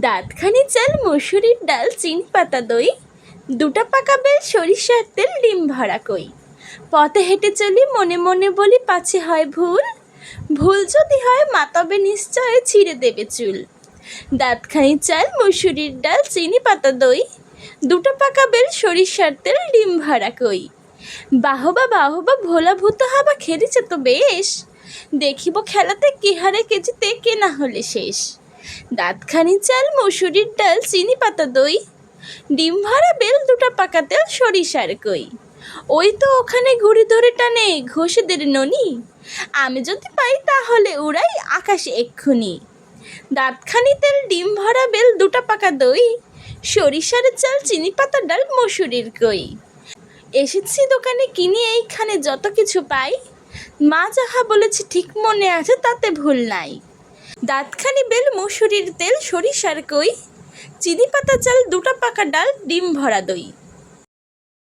দাঁতখানি চাল মসুরির ডাল চিনি পাতা দই, দুটা পাকা বেল সরিষার তেল ডিম ভরা কই। পথে হেঁটে চলি মনে মনে বলি পাছে হয় ভুল, ভুল যদি হয় মা তবে নিশ্চয় ছিঁড়ে দেবে চুল। দাঁতখানি চাল মসুরির ডাল চিনি পাতা দই, দুটো পাকা বেল সরিষার তেল ডিম ভরা কই। বাহবা বাহবা ভোলা ভূত হাবা খেলেছে তো বেশ, দেখিব খেলাতে কে হারে কেজিতে কে না হলে শেষ। দাঁতখানি চাল মসুরির ডাল চিনি পাতা দই, ডিম ভরা বেল দুটো পাকা তেল সরিষার কই। ওই তো ওখানে ঘুড়ি ধরে টানে ঘোষেদের ননি, আমি যদি পাই তাহলে উড়াই আকাশে এক্ষুনি। দাঁতখানি তেল ডিম ভরা বেল দুটো পাকা দই, সরিষার চাল চিনি পাতা ডাল মসুরির কই। এসেছি দোকানে কিনে এইখানে যত কিছু পাই, মা যাহা বলেছে ঠিক মনে আছে তাতে ভুল নাই। দাঁতখানি বেল মসুরির তেল সরিষার কই, চিনি পাতা চাল দুটো পাকা ডাল ডিম ভরা দই।